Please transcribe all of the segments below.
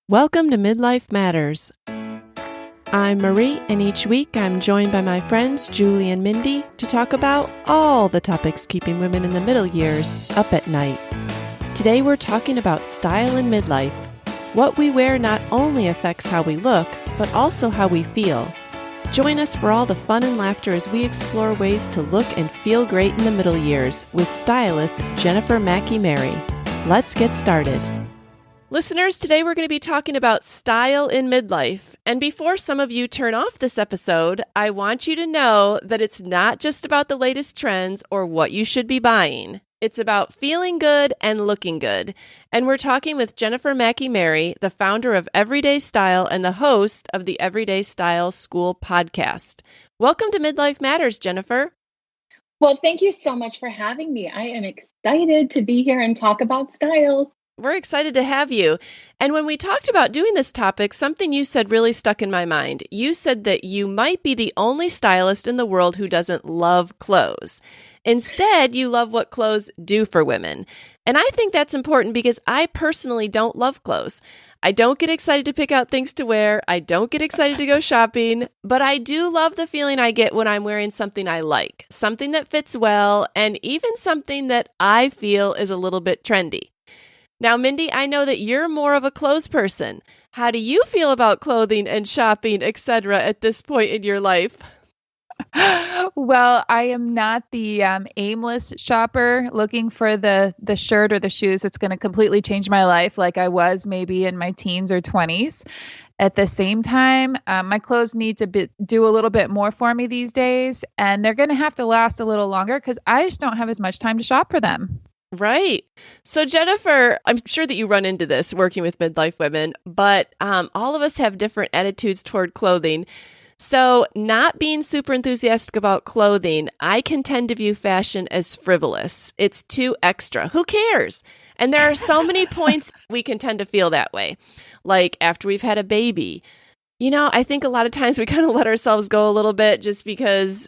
Welcome to Midlife Matters. I'm Marie, and each week I'm joined by my friends Julie and Mindy to talk about all the topics keeping women in the middle years up at night. Today we're talking about style in midlife. What we wear not only affects how we look, but also how we feel. Join us for all the fun and laughter as we explore ways to look and feel great in the middle years with stylist Jennifer Mackey-Mary. Let's get started. Listeners, today we're going to be talking about style in midlife. And before some of you turn off this episode, I want you to know that it's not just about the latest trends or what you should be buying. It's about feeling good and looking good. And we're talking with Jennifer Mackey-Mary, the founder of Everyday Style and the host of the Everyday Style School podcast. Welcome to Midlife Matters, Jennifer. Well, thank you so much for having me. I am excited to be here and talk about style. We're excited to have you. And when we talked about doing this topic, something you said really stuck in my mind. You said that you might be the only stylist in the world who doesn't love clothes. Instead, you love what clothes do for women. And I think that's important because I personally don't love clothes. I don't get excited to pick out things to wear. I don't get excited to go shopping, but I do love the feeling I get when I'm wearing something I like, something that fits well, and even something that I feel is a little bit trendy. Now, Mindy, I know that you're more of a clothes person. How do you feel about clothing and shopping, etc., at this point in your life? Well, I am not the aimless shopper looking for the shirt or the shoes that's going to completely change my life like I was maybe in my teens or 20s. At the same time, my clothes need to do a little bit more for me these days, and they're going to have to last a little longer because I just don't have as much time to shop for them. Right. So, Jennifer, I'm sure that you run into this working with midlife women, but all of us have different attitudes toward clothing. So, not being super enthusiastic about clothing, I can tend to view fashion as frivolous. It's too extra. Who cares? And there are so many points we can tend to feel that way. Like after we've had a baby. You know, I think a lot of times we kind of let ourselves go a little bit just because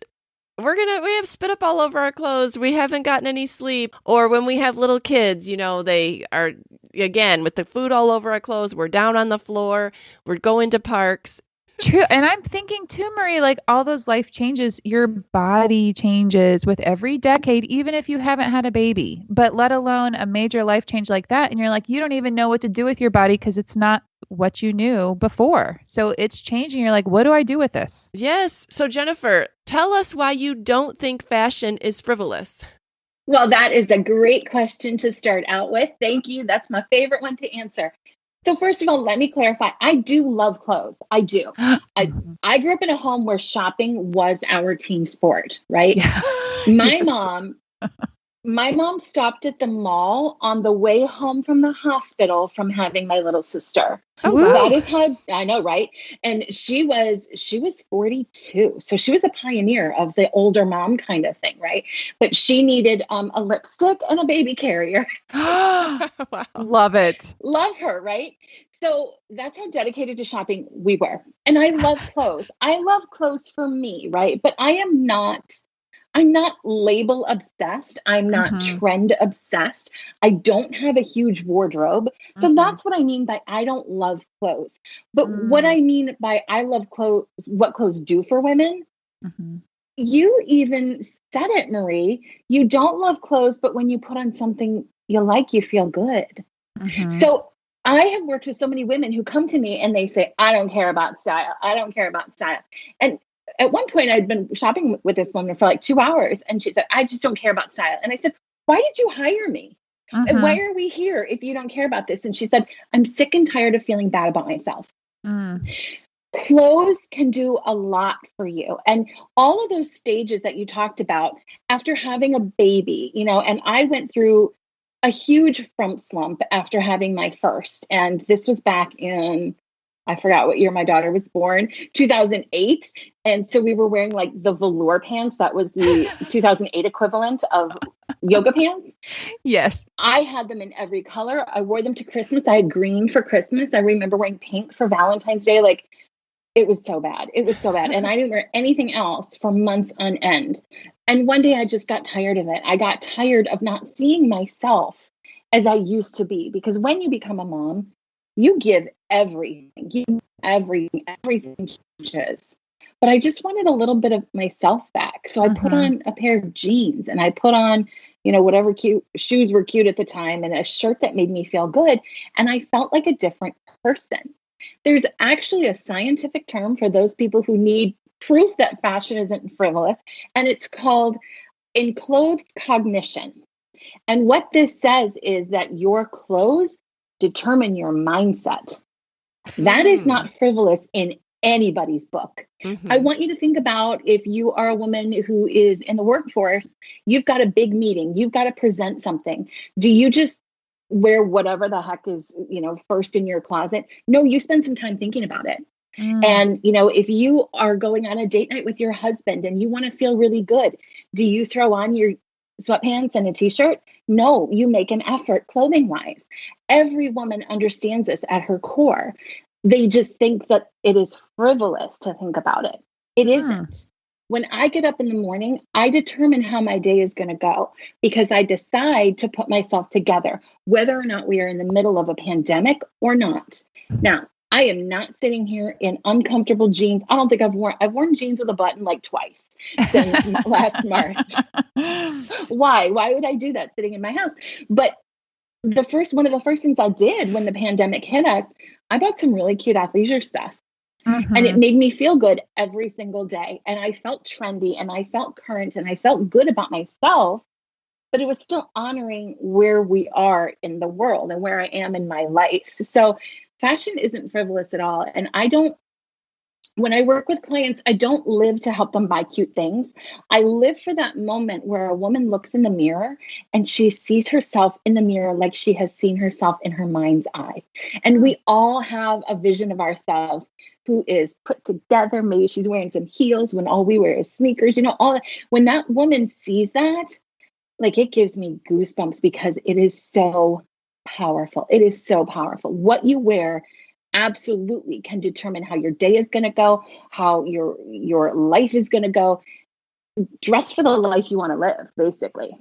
we have spit up all over our clothes. We haven't gotten any sleep. Or when we have little kids, you know, they are, again, with the food all over our clothes. We're down on the floor. We're going to parks. True. And I'm thinking too, Marie, like all those life changes, your body changes with every decade, even if you haven't had a baby, but let alone a major life change like that. And you're like, you don't even know what to do with your body because it's not what you knew before. So it's changing. You're like, what do I do with this? Yes. So Jennifer, tell us why you don't think fashion is frivolous. Well, that is a great question to start out with. Thank you. That's my favorite one to answer. So first of all, let me clarify. I do love clothes. I do. I grew up in a home where shopping was our team sport, right? Yeah. My mom stopped at the mall on the way home from the hospital from having my little sister. Oh, wow. That is how I know, right? And she was 42. So she was a pioneer of the older mom kind of thing, right? But she needed a lipstick and a baby carrier. Wow. Love it. Love her, right? So that's how dedicated to shopping we were. And I love clothes. I love clothes for me, right? But I'm not label obsessed. I'm not trend obsessed. I don't have a huge wardrobe. So that's what I mean by I don't love clothes. But what I mean by I love clothes, what clothes do for women, you even said it, Marie. You don't love clothes, but when you put on something you like, you feel good. So I have worked with so many women who come to me and they say, I don't care about style. I don't care about style. And at one point, I'd been shopping with this woman for like 2 hours, and she said, I just don't care about style. And I said, why did you hire me? And why are we here if you don't care about this? And she said, I'm sick and tired of feeling bad about myself. Clothes can do a lot for you. And all of those stages that you talked about after having a baby, you know, and I went through a huge front slump after having my first. And this was back in, I forgot what year my daughter was born, 2008. And so we were wearing like the velour pants. That was the 2008 equivalent of yoga pants. Yes. I had them in every color. I wore them to Christmas. I had green for Christmas. I remember wearing pink for Valentine's Day. Like it was so bad. It was so bad. And I didn't wear anything else for months on end. And one day I just got tired of it. I got tired of not seeing myself as I used to be, because when you become a mom, You give everything, everything changes. But I just wanted a little bit of myself back. So I put on a pair of jeans and I put on, whatever cute shoes were cute at the time and a shirt that made me feel good. And I felt like a different person. There's actually a scientific term for those people who need proof that fashion isn't frivolous, and it's called enclothed cognition. And what this says is that your clothes determine your mindset. That is not frivolous in anybody's book. I want you to think about, if you are a woman who is in the workforce, you've got a big meeting, you've got to present something. Do you just wear whatever the heck is, first in your closet? No, you spend some time thinking about it. And, if you are going on a date night with your husband and you want to feel really good, do you throw on your sweatpants and a t-shirt? No, you make an effort clothing wise. Every woman understands this at her core. They just think that it is frivolous to think about it. It isn't. When I get up in the morning, I determine how my day is going to go because I decide to put myself together, whether or not we are in the middle of a pandemic or not. Now, I am not sitting here in uncomfortable jeans. I don't think I've worn jeans with a button like twice since last March. Why? Why would I do that sitting in my house? But one of the first things I did when the pandemic hit us, I bought some really cute athleisure stuff. And it made me feel good every single day. And I felt trendy and I felt current and I felt good about myself, but it was still honoring where we are in the world and where I am in my life. So fashion isn't frivolous at all. And when I work with clients, I don't live to help them buy cute things. I live for that moment where a woman looks in the mirror and she sees herself in the mirror like she has seen herself in her mind's eye. And we all have a vision of ourselves who is put together. Maybe she's wearing some heels when all we wear is sneakers, all that. When that woman sees that, like, it gives me goosebumps because it is so powerful. It is so powerful. What you wear absolutely can determine how your day is going to go, how your life is going to go. Dress for the life you want to live, basically.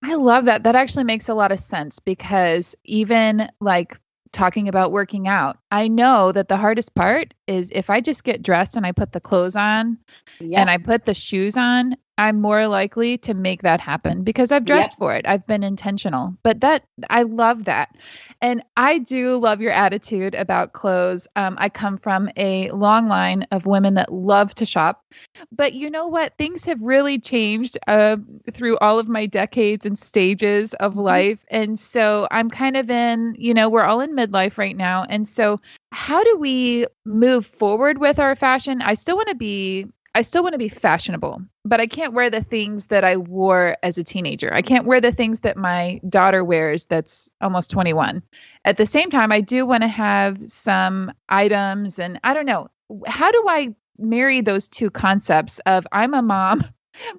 I love that. That actually makes a lot of sense because even like talking about working out, I know that the hardest part is if I just get dressed and I put the clothes on and I put the shoes on, I'm more likely to make that happen because I've dressed for it. I've been intentional. But I love that. And I do love your attitude about clothes. I come from a long line of women that love to shop. But you know what? Things have really changed through all of my decades and stages of life. And so I'm kind of we're all in midlife right now. And so how do we move forward with our fashion? I still want to be fashionable, but I can't wear the things that I wore as a teenager. I can't wear the things that my daughter wears that's almost 21. At the same time, I do want to have some items, and I don't know, how do I marry those two concepts of I'm a mom,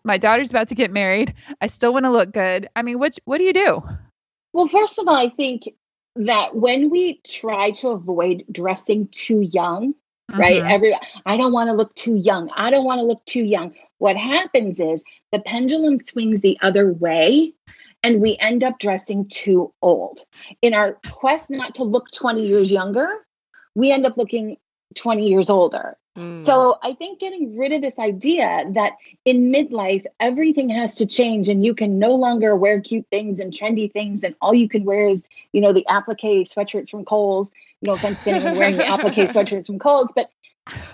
my daughter's about to get married, I still want to look good. I mean, what do you do? Well, first of all, I think that when we try to avoid dressing too young, right? I don't want to look too young. I don't want to look too young. What happens is the pendulum swings the other way and we end up dressing too old. In our quest not to look 20 years younger, we end up looking 20 years older. So I think getting rid of this idea that in midlife, everything has to change and you can no longer wear cute things and trendy things. And all you can wear is, the applique sweatshirts from Kohl's. No offense to anyone wearing the applique sweatshirts from Kohl's, but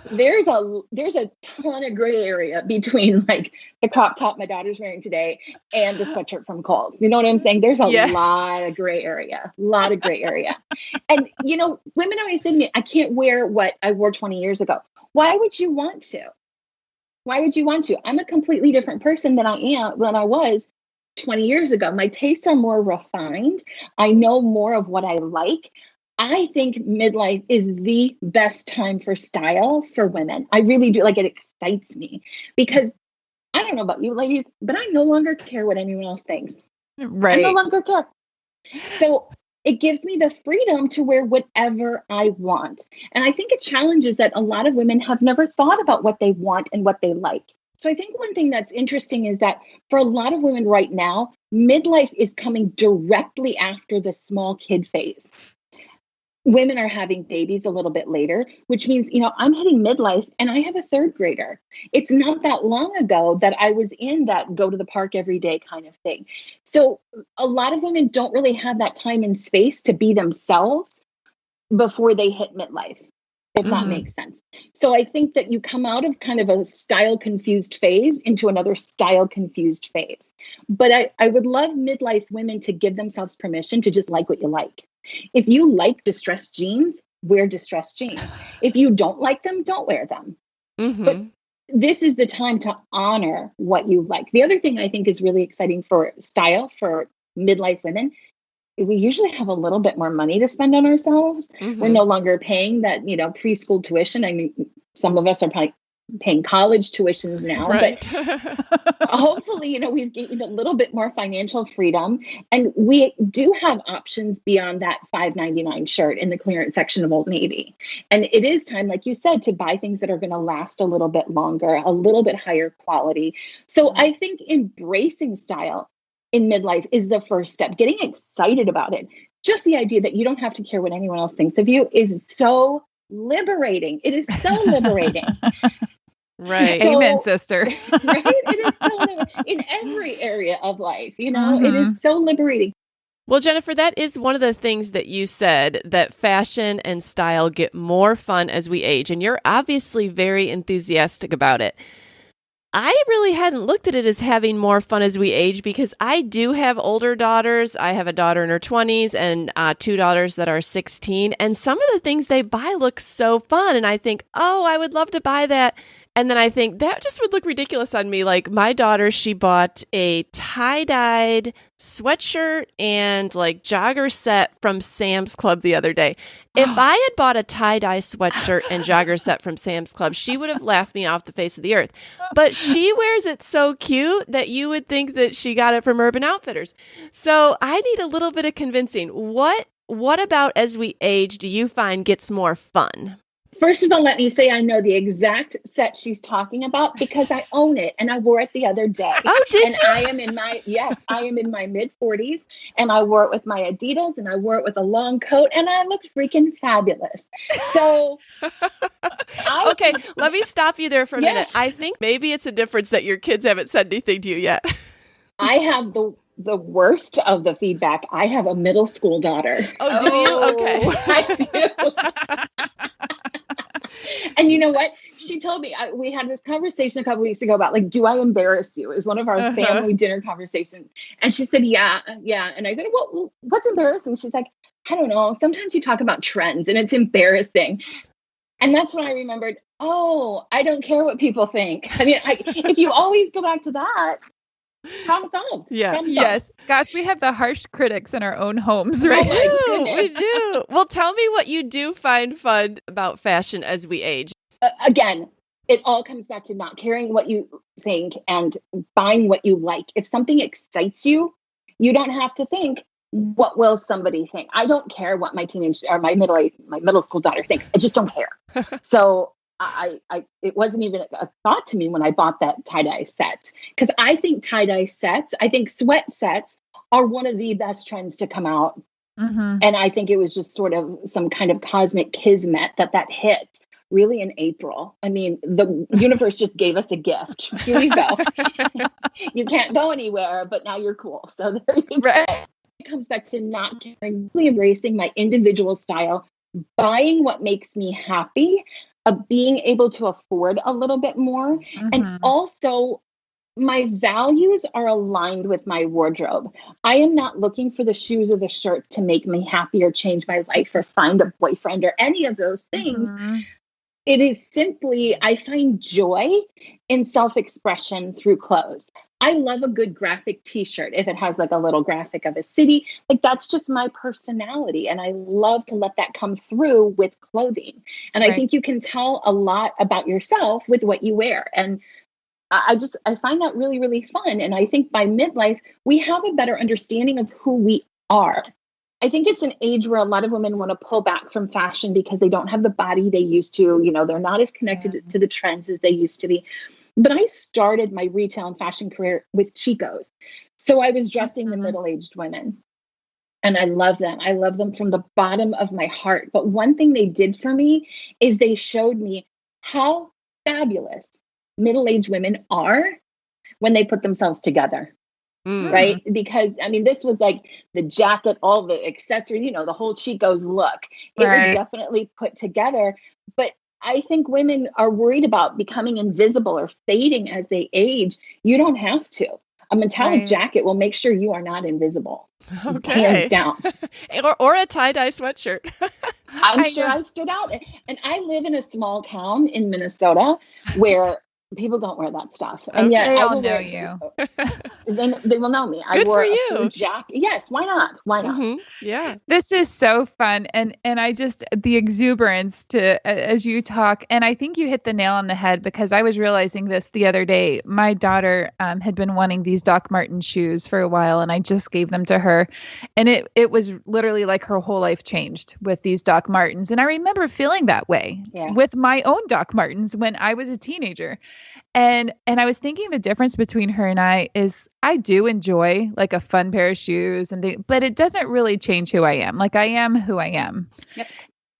there's a ton of gray area between like the crop top my daughter's wearing today and the sweatshirt from Kohl's. You know what I'm saying? There's a lot of gray area, And, women always say to me, I can't wear what I wore 20 years ago. Why would you want to? I'm a completely different person than I was 20 years ago. My tastes are more refined. I know more of what I like. I think midlife is the best time for style for women. I really do. Like, it excites me because I don't know about you ladies, but I no longer care what anyone else thinks. Right. I no longer care. So it gives me the freedom to wear whatever I want. And I think it challenges that a lot of women have never thought about what they want and what they like. So I think one thing that's interesting is that for a lot of women right now, midlife is coming directly after the small kid phase. women are having babies a little bit later, which means, I'm hitting midlife and I have a third grader. It's not that long ago that I was in that go to the park every day kind of thing. So a lot of women don't really have that time and space to be themselves before they hit midlife, if that makes sense. So I think that you come out of kind of a style confused phase into another style confused phase. But I would love midlife women to give themselves permission to just like what you like. If you like distressed jeans, wear distressed jeans. If you don't like them, don't wear them. But this is the time to honor what you like. The other thing I think is really exciting for style for midlife women, we usually have a little bit more money to spend on ourselves. We're no longer paying that, preschool tuition. I mean, some of us are probably paying college tuitions now, right. But hopefully, we've gained a little bit more financial freedom, and we do have options beyond that $5.99 shirt in the clearance section of Old Navy. And it is time, like you said, to buy things that are going to last a little bit longer, a little bit higher quality. So I think embracing style in midlife is the first step. Getting excited about it. Just the idea that you don't have to care what anyone else thinks of you is so liberating. It is so liberating. Right. So, amen, sister. Right? It is so liberating in every area of life. It is so liberating. Well, Jennifer, that is one of the things that you said, that fashion and style get more fun as we age. And you're obviously very enthusiastic about it. I really hadn't looked at it as having more fun as we age, because I do have older daughters. I have a daughter in her 20s and 2 daughters that are 16. And some of the things they buy look so fun. And I think, oh, I would love to buy that. And then I think that just would look ridiculous on me. Like my daughter, she bought a tie-dyed sweatshirt and like jogger set from Sam's Club the other day. If I had bought a tie-dye sweatshirt and jogger set from Sam's Club, she would have laughed me off the face of the earth. But she wears it so cute that you would think that she got it from Urban Outfitters. So I need a little bit of convincing. What about as we age do you find gets more fun? First of all, let me say I know the exact set she's talking about because I own it and I wore it the other day. Oh, did and you? I am in my mid-40s and I wore it with my Adidas and I wore it with a long coat and I looked freaking fabulous. So okay, let me stop you there for a minute. I think maybe it's a difference that your kids haven't said anything to you yet. I have the worst of the feedback. I have a middle school daughter. Oh, do you? Okay. I do. And you know what? She told me, we had this conversation a couple weeks ago about like, do I embarrass you? It was one of our family dinner conversations. And she said, yeah. And I said, well, what's embarrassing? She's like, I don't know. Sometimes you talk about trends and it's embarrassing. And that's when I remembered, oh, I don't care what people think. I mean, if you always go back to that, problem solved. Yeah. Problem solved. Yes. Gosh, we have the harsh critics in our own homes, right? We do. Well, tell me what you do find fun about fashion as we age. Again, it all comes back to not caring what you think and buying what you like. If something excites you, you don't have to think, what will somebody think? I don't care what my teenage or my middle school daughter thinks. I just don't care. So it wasn't even a thought to me when I bought that tie-dye set, because I think tie-dye sets, I think sweat sets are one of the best trends to come out. And I think it was just sort of some kind of cosmic kismet that hit really in April. I mean, the universe just gave us a gift. Here you go. You can't go anywhere, but now you're cool. So there you go. It comes back to not caring, really embracing my individual style, buying what makes me happy, being able to afford a little bit more. And also my values are aligned with my wardrobe. I am not looking for the shoes or the shirt to make me happy or change my life or find a boyfriend or any of those things. It is simply, I find joy in self-expression through clothes. I love a good graphic t-shirt. If it has like a little graphic of a city, like that's just my personality. And I love to let that come through with clothing. And I think you can tell a lot about yourself with what you wear. And I find that really, really fun. And I think by midlife, we have a better understanding of who we are. I think it's an age where a lot of women want to pull back from fashion because they don't have the body they used to. They're not as connected to the trends as they used to be. But I started my retail and fashion career with Chico's. So I was dressing the middle-aged women. and I love them. I love them from the bottom of my heart. But one thing they did for me is they showed me how fabulous middle-aged women are when they put themselves together. Right? Because I mean, this was like the jacket, all the accessories, you know, the whole Chico's look. It was definitely put together. But I think women are worried about becoming invisible or fading as they age. You don't have to. A metallic jacket will make sure you are not invisible. Okay. Hands down. or a tie-dye sweatshirt. I'm sure I stood out. And I live in a small town in Minnesota where people don't wear that stuff. And yet they I all will know wear you. Then they will know me. Good I wore for you. a fur jacket. Yes, why not? Why not? Mm-hmm. Yeah. This is so fun. And I just, the exuberance to, as you talk, and I think you hit the nail on the head because I was realizing this the other day. My daughter had been wanting these Doc Marten shoes for a while, and I just gave them to her. And it was literally like her whole life changed with these Doc Martens. And I remember feeling that way with my own Doc Martens when I was a teenager. And I was thinking the difference between her and I is I do enjoy like a fun pair of shoes but it doesn't really change who I am. Like I am who I am. Yep.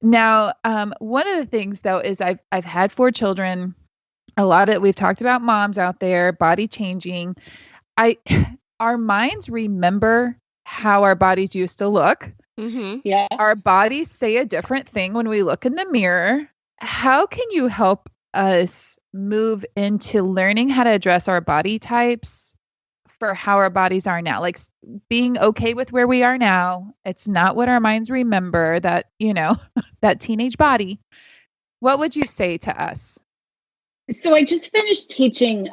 Now, one of the things though is I've had 4 children. We've talked about moms out there, body changing. Our minds remember how our bodies used to look. Mm-hmm. Yeah. Our bodies say a different thing when we look in the mirror. How can you help us move into learning how to address our body types for how our bodies are now, like being okay with where we are now? It's not what our minds remember, that, you know, that teenage body. What would you say to us? So I just finished teaching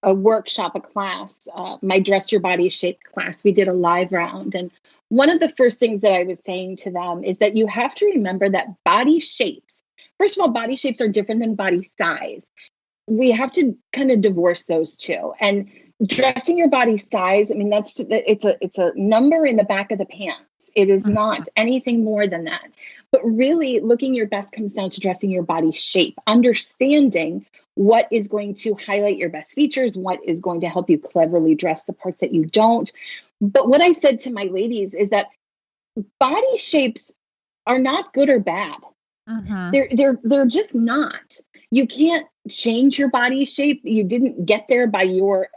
a workshop, a class, my Dress Your Body Shape class. We did a live round. And one of the first things that I was saying to them is that you have to remember that body shapes, first of all, body shapes are different than body size. We have to kind of divorce those two. And dressing your body size, I mean, it's a number in the back of the pants. It is not anything more than that. But really, looking your best comes down to dressing your body shape, understanding what is going to highlight your best features, what is going to help you cleverly dress the parts that you don't. But what I said to my ladies is that body shapes are not good or bad. They're just not. You can't change your body shape. You didn't get there by your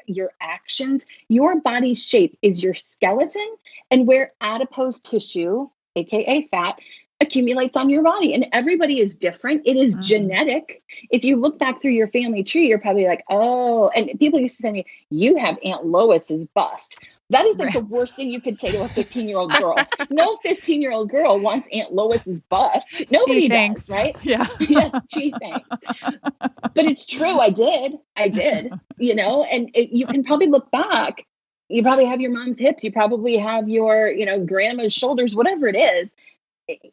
actions. Your body shape is your skeleton and where adipose tissue, aka fat, accumulates on your body. And everybody is different. It is genetic. If you look back through your family tree, you're probably like, oh, and people used to say to me, you have Aunt Lois's bust. That is like the worst thing you could say to a 15-year-old girl. No 15-year-old girl wants Aunt Lois's bust. Nobody does, right? Yeah. Gee, thanks. But it's true. I did, you know, and you can probably look back. You probably have your mom's hips. You probably have your, you know, grandma's shoulders, whatever it is.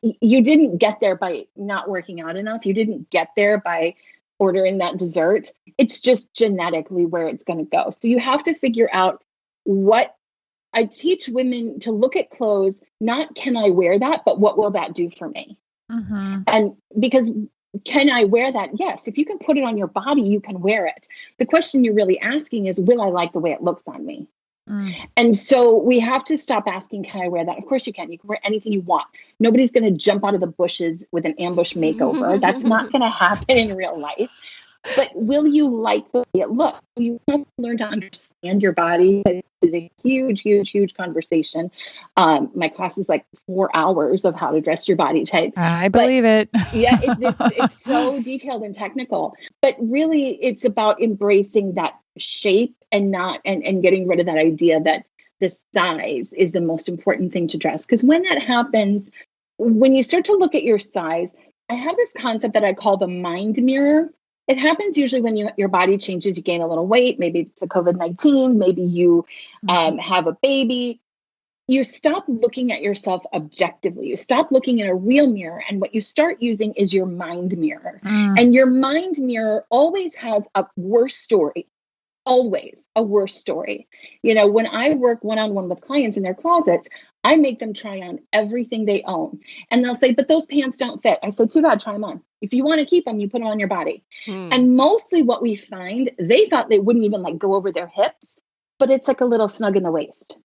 You didn't get there by not working out enough. You didn't get there by ordering that dessert. It's just genetically where it's going to go. So you have to figure out what I teach women to look at clothes, not can I wear that, but what will that do for me? And because can I wear that? Yes. If you can put it on your body, you can wear it. The question you're really asking is, will I like the way it looks on me? And so we have to stop asking, can I wear that? Of course you can. You can wear anything you want. Nobody's going to jump out of the bushes with an ambush makeover. That's not going to happen in real life. But will you like the way it looks? You have to learn to understand your body. It is a huge, huge, huge conversation. My class is like 4 hours of how to dress your body type. I believe it. Yeah, it's so detailed and technical. But really, it's about embracing that shape and getting rid of that idea that the size is the most important thing to dress. Because when that happens, when you start to look at your size, I have this concept that I call the mind mirror. It happens usually when your body changes, you gain a little weight, maybe it's the COVID-19, maybe you have a baby. You stop looking at yourself objectively. You stop looking in a real mirror. And what you start using is your mind mirror. And your mind mirror always has a worse story. Always a worse story. You know, when I work one-on-one with clients in their closets, I make them try on everything they own. And they'll say, but those pants don't fit. I said, too bad, try them on. If you want to keep them, you put them on your body. And mostly what we find, they thought they wouldn't even like go over their hips. but it's like a little snug in the waist.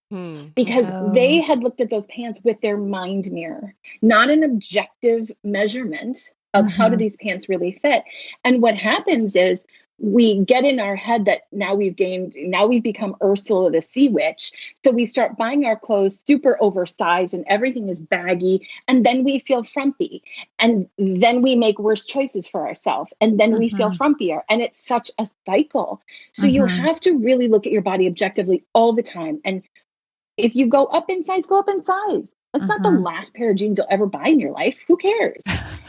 Because they Oh. had looked at those pants with their mind mirror, not an objective measurement of how do these pants really fit. And what happens is we get in our head that now we've become Ursula the Sea Witch. So we start buying our clothes super oversized and everything is baggy. And then we feel frumpy. And then we make worse choices for ourselves. And then we feel frumpier. And it's such a cycle. So you have to really look at your body objectively all the time. And if you go up in size, go up in size. It's not the last pair of jeans you'll ever buy in your life. Who cares?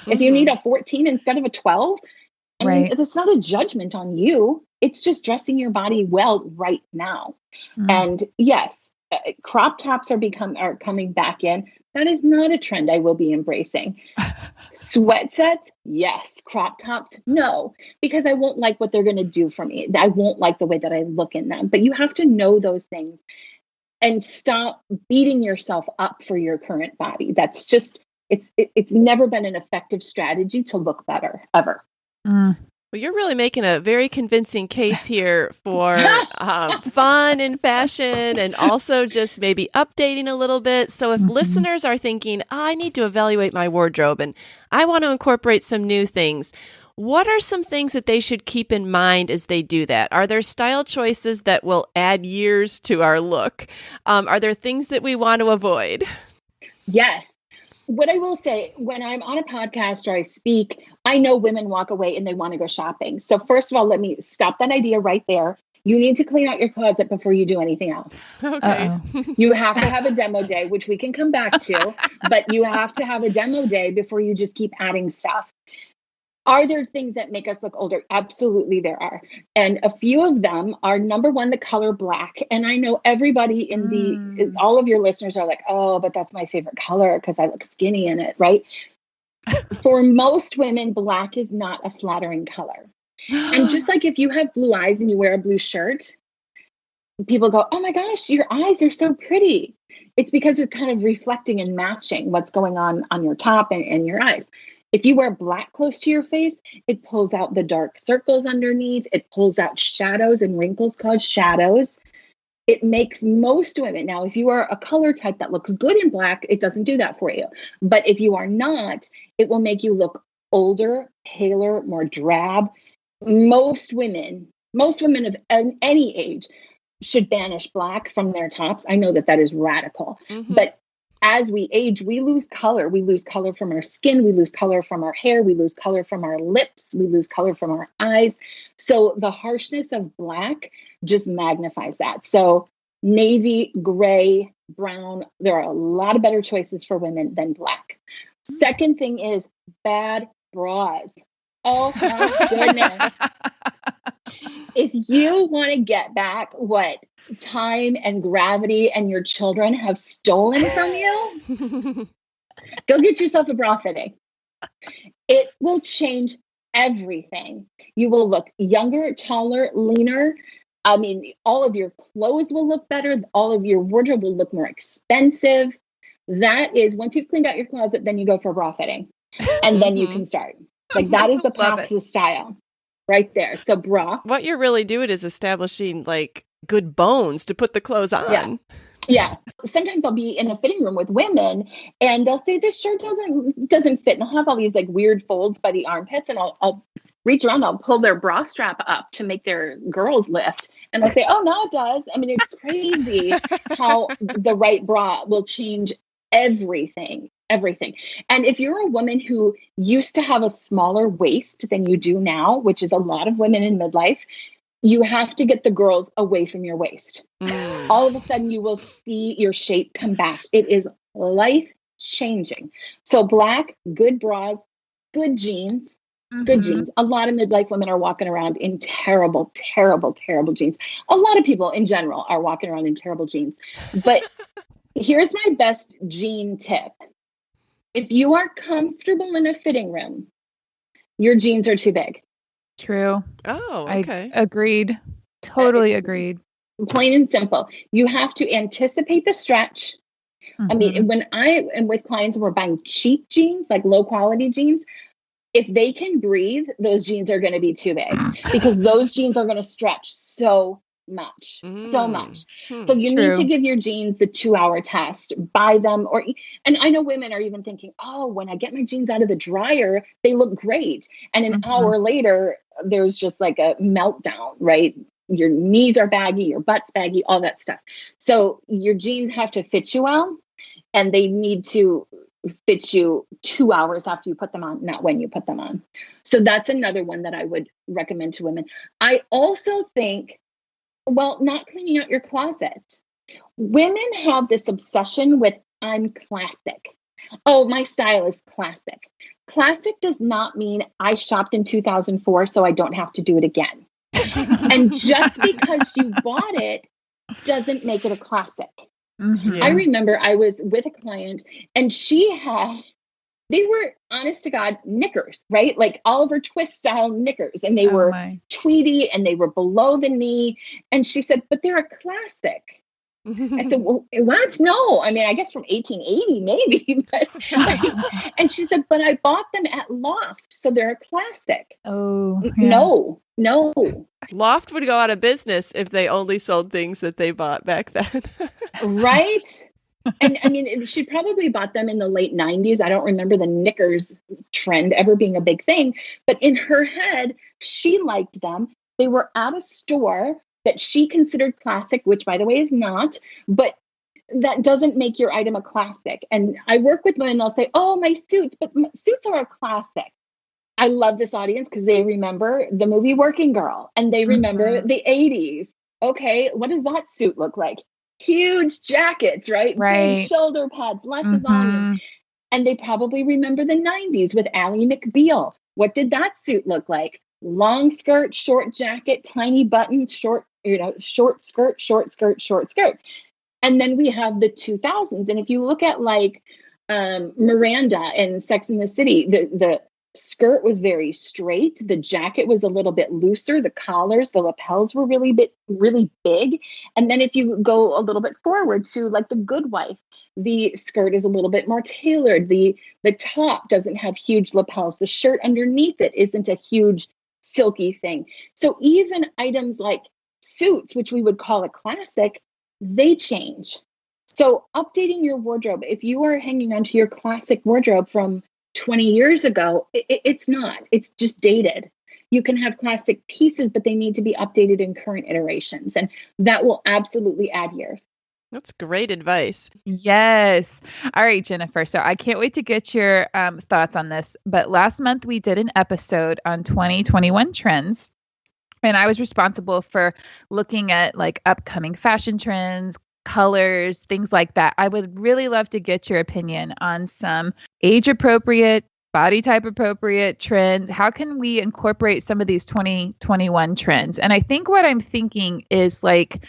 If you need a 14 instead of a 12, I mean, it's not a judgment on you. It's just dressing your body well right now. And yes, crop tops are coming back in. That is not a trend I will be embracing. Sweat sets, yes. Crop tops, no. Because I won't like what they're going to do for me. I won't like the way that I look in them. But you have to know those things. And stop beating yourself up for your current body. That's just, it's never been an effective strategy to look better, ever. Well, you're really making a very convincing case here for fun and fashion, and also just maybe updating a little bit. So if listeners are thinking, I need to evaluate my wardrobe and I want to incorporate some new things, what are some things that they should keep in mind as they do that? Are there style choices that will add years to our look? Are there things that we want to avoid? Yes. What I will say, when I'm on a podcast or I speak, I know women walk away and they want to go shopping. So first of all, let me stop that idea right there. You need to clean out your closet before you do anything else. Okay. You have to have a demo day, which we can come back to, but you have to have a demo day before you just keep adding stuff. Are there things that make us look older? Absolutely, there are. And a few of them are, number one, the color black. And I know everybody all of your listeners are like, oh, but that's my favorite color because I look skinny in it, right? For most women, black is not a flattering color. And just like if you have blue eyes and you wear a blue shirt, people go, oh my gosh, your eyes are so pretty. It's because it's kind of reflecting and matching what's going on your top and your eyes. If you wear black close to your face, it pulls out the dark circles underneath. It pulls out shadows and wrinkles called shadows. It makes most women, now, if you are a color type that looks good in black, it doesn't do that for you. But if you are not, it will make you look older, paler, more drab. Most women of any age should banish black from their tops. I know that is radical, but as we age, we lose color. We lose color from our skin. We lose color from our hair. We lose color from our lips. We lose color from our eyes. So the harshness of black just magnifies that. So navy, gray, brown, there are a lot of better choices for women than black. Second thing is bad bras. Oh my goodness. If you want to get back what time and gravity and your children have stolen from you, go get yourself a bra fitting. It will change everything. You will look younger, taller, leaner. I mean, all of your clothes will look better. All of your wardrobe will look more expensive. That is, once you've cleaned out your closet, then you go for a bra fitting. And then you can start. Like that is the path to style. Right there. So bra. What you're really doing is establishing like good bones to put the clothes on. Yeah. Sometimes I'll be in a fitting room with women and they'll say this shirt doesn't fit. And I'll have all these like weird folds by the armpits and I'll reach around, I'll pull their bra strap up to make their girls lift. And I'll say, oh, now it does. I mean, it's crazy how the right bra will change everything. And if you're a woman who used to have a smaller waist than you do now, which is a lot of women in midlife, you have to get the girls away from your waist. All of a sudden you will see your shape come back. It is life changing. So black, good bras, good jeans, good jeans. A lot of midlife women are walking around in terrible, terrible, terrible jeans. A lot of people in general are walking around in terrible jeans. But here's my best jean tip. If you are comfortable in a fitting room, your jeans are too big. True. Oh, okay. I agreed. Totally agreed. Plain and simple. You have to anticipate the stretch. I mean, when I am with clients and we're buying cheap jeans, like low quality jeans, if they can breathe, those jeans are going to be too big because those jeans are going to stretch so much, so much. So you True. need to give your jeans the 2-hour test, buy them, and I know women are even thinking, oh, when I get my jeans out of the dryer, they look great. And an hour later, there's just like a meltdown, right? Your knees are baggy, your butt's baggy, all that stuff. So your jeans have to fit you well, and they need to fit you 2 hours after you put them on, not when you put them on. So that's another one that I would recommend to women. I also think, well, not cleaning out your closet. Women have this obsession with, I'm classic. Oh, my style is classic. Classic does not mean I shopped in 2004, so I don't have to do it again. And just because you bought it doesn't make it a classic. I remember I was with a client and they were, honest to God, knickers, right? Like Oliver Twist style knickers. And they were tweedy and they were below the knee. And she said, but they're a classic. I said, well, what? No, I mean, I guess from 1880, maybe. But, and she said, but I bought them at Loft, so they're a classic. Oh, no. Loft would go out of business if they only sold things that they bought back then. Right? And I mean, she probably bought them in the late 90s. I don't remember the knickers trend ever being a big thing. But in her head, she liked them. They were at a store that she considered classic, which, by the way, is not. But that doesn't make your item a classic. And I work with women, they'll say, oh, my suits, but suits are a classic. I love this audience because they remember the movie Working Girl and they remember the 80s. Okay, what does that suit look like? Huge jackets, right? Big shoulder pads, lots of volume. And they probably remember the 90s with Ally McBeal. What did that suit look like? Long skirt, short jacket, tiny button, short skirt, short skirt. And then we have the 2000s. And if you look at like Miranda and Sex and the City, the skirt was very straight. The jacket was a little bit looser. The collars, the lapels were really big. And then if you go a little bit forward to like The Good Wife, the skirt is a little bit more tailored. The top doesn't have huge lapels. The shirt underneath it isn't a huge silky thing. So even items like suits, which we would call a classic, they change. So updating your wardrobe, if you are hanging onto your classic wardrobe from 20 years ago, it's not. It's just dated. You can have classic pieces, but they need to be updated in current iterations. And that will absolutely add years. That's great advice. Yes. All right, Jennifer. So I can't wait to get your thoughts on this. But last month we did an episode on 2021 trends. And I was responsible for looking at like upcoming fashion trends, colors, things like that. I would really love to get your opinion on some age appropriate, body type appropriate trends. How can we incorporate some of these 2021 trends? And I think what I'm thinking is like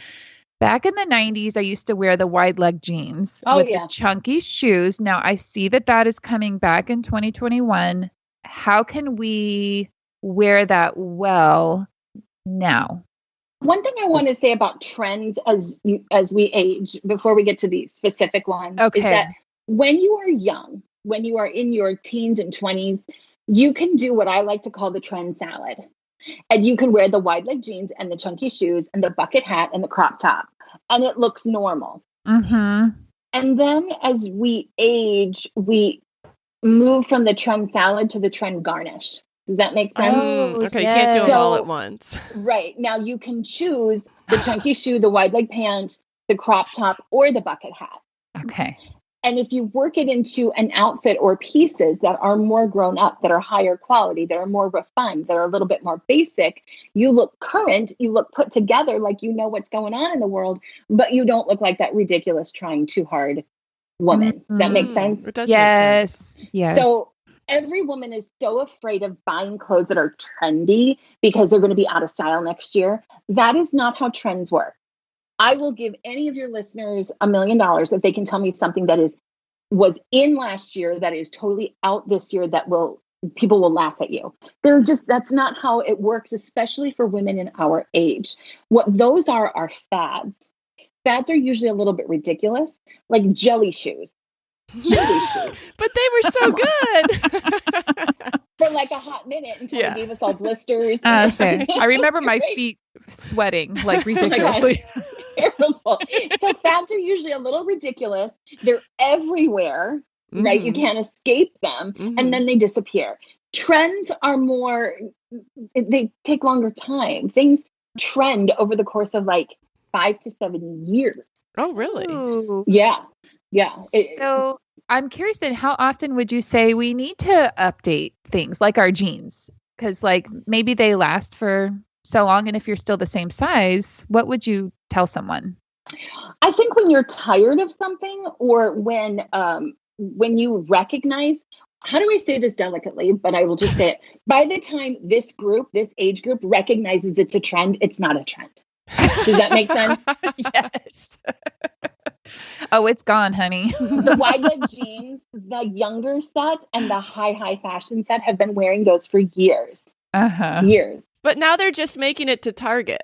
back in the 90s, I used to wear the wide leg jeans with the chunky shoes. Now I see that is coming back in 2021. How can we wear that well now? One thing I want to say about trends as we age, before we get to these specific ones, is that when you are young, when you are in your teens and 20s, you can do what I like to call the trend salad. And you can wear the wide leg jeans and the chunky shoes and the bucket hat and the crop top. And it looks normal. And then as we age, we move from the trend salad to the trend garnish. Does that make sense? Okay, you can't do them all at once. Right. Now you can choose the chunky shoe, the wide leg pant, the crop top, or the bucket hat. Okay. And if you work it into an outfit or pieces that are more grown up, that are higher quality, that are more refined, that are a little bit more basic, you look current, you look put together, like you know what's going on in the world, but you don't look like that ridiculous trying too hard woman. Does that make sense? It does make sense. Yes. So every woman is so afraid of buying clothes that are trendy because they're going to be out of style next year. That is not how trends work. I will give any of your listeners $1 million if they can tell me something that was in last year that is totally out this year that people will laugh at you. That's not how it works, especially for women in our age. What those are fads. Fads are usually a little bit ridiculous, like jelly shoes. But they were so good. for like a hot minute until they gave us all blisters. Okay. I remember my feet sweating like ridiculously. Oh terrible. So fads are usually a little ridiculous. They're everywhere, right? You can't escape them, and then they disappear. Trends are more, they take longer time. Things trend over the course of like 5 to 7 years. Oh, really? Ooh. Yeah. So I'm curious then, how often would you say we need to update things like our jeans? Because like maybe they last for so long, and if you're still the same size, what would you tell someone? I think when you're tired of something, or when you recognize, how do I say this delicately, but I will just say it. By the time this age group recognizes it's a trend, it's not a trend. Does that make sense? Yes. Oh, it's gone, honey. The wide leg jeans, the younger set and the high fashion set have been wearing those for years. Years. But now they're just making it to Target.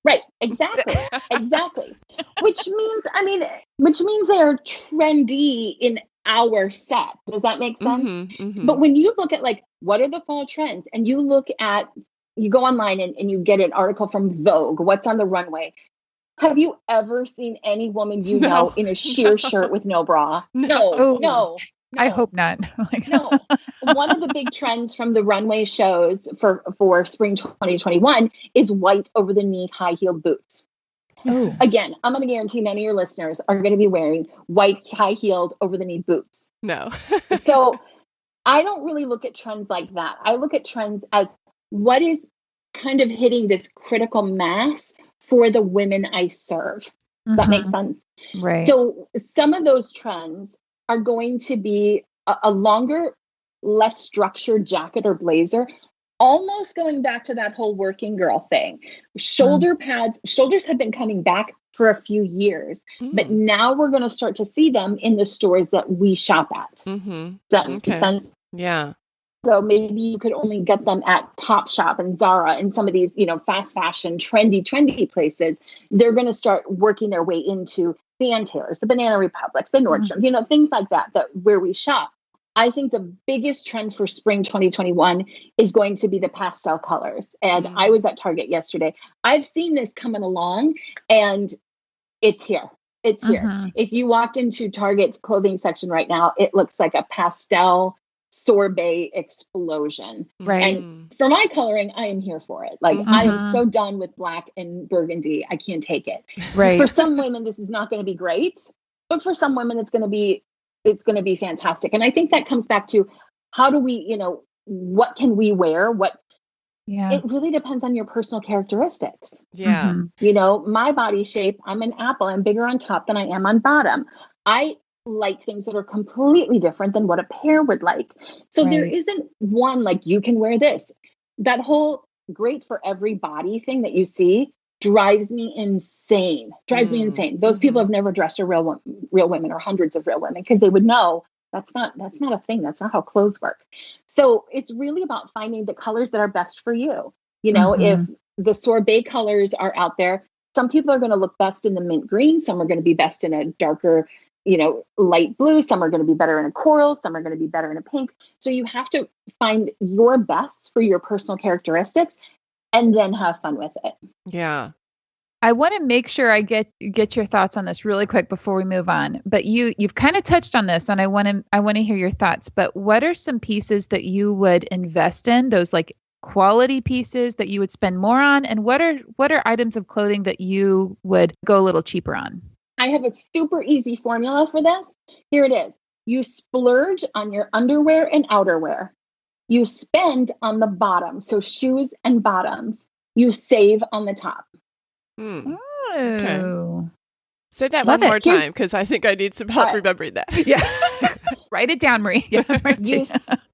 Right. Exactly. Which means they are trendy in our set. Does that make sense? But when you look at like, what are the fall trends? And you go online and you get an article from Vogue, what's on the runway. Have you ever seen any woman know in a sheer shirt with no bra? No. I hope not. No. One of the big trends from the runway shows for spring 2021 is white over the knee high heeled boots. Oh. Again, I'm going to guarantee many of your listeners are going to be wearing white high heeled over the knee boots. No. So I don't really look at trends like that. I look at trends as what is kind of hitting this critical mass for the women I serve. Does that make sense? Right. So some of those trends are going to be a longer, less structured jacket or blazer, almost going back to that whole working girl thing. Shoulder pads, shoulders have been coming back for a few years, but now we're going to start to see them in the stores that we shop at. Does that make sense? Yeah. So maybe you could only get them at Topshop and Zara and some of these, fast fashion, trendy places. They're going to start working their way into the Ann Taylors, the Banana Republics, the Nordstrom, things like that where we shop. I think the biggest trend for spring 2021 is going to be the pastel colors. And I was at Target yesterday. I've seen this coming along, and it's here. It's here. If you walked into Target's clothing section right now, it looks like a pastel sorbet explosion. Right. And for my coloring, I am here for it. Like I am so done with black and burgundy. I can't take it. Right. For some women, this is not going to be great, but for some women, it's going to be fantastic. And I think that comes back to how do we, what can we wear? It really depends on your personal characteristics. Yeah. My body shape, I'm an apple. I'm bigger on top than I am on bottom. I like things that are completely different than what a pair would like. So there isn't one, like you can wear this. That whole great for every body thing that you see drives me insane. Those people have never dressed a real women or hundreds of real women, because they would know that's not a thing. That's not how clothes work. So it's really about finding the colors that are best for you. If the sorbet colors are out there, some people are going to look best in the mint green. Some are going to be best in a darker, light blue. Some are going to be better in a coral. Some are going to be better in a pink. So you have to find your best for your personal characteristics and then have fun with it. Yeah. I want to make sure I get your thoughts on this really quick before we move on. But you've kind of touched on this, and I want to hear your thoughts. But what are some pieces that you would invest in? Those like quality pieces that you would spend more on, and what are items of clothing that you would go a little cheaper on? I have a super easy formula for this. Here it is. You splurge on your underwear and outerwear. You spend on the bottom, so shoes and bottoms. You save on the top. Oh. Okay. Say that one more time, because I think I need some help remembering that. Yeah. Write it down, Marie. Yeah,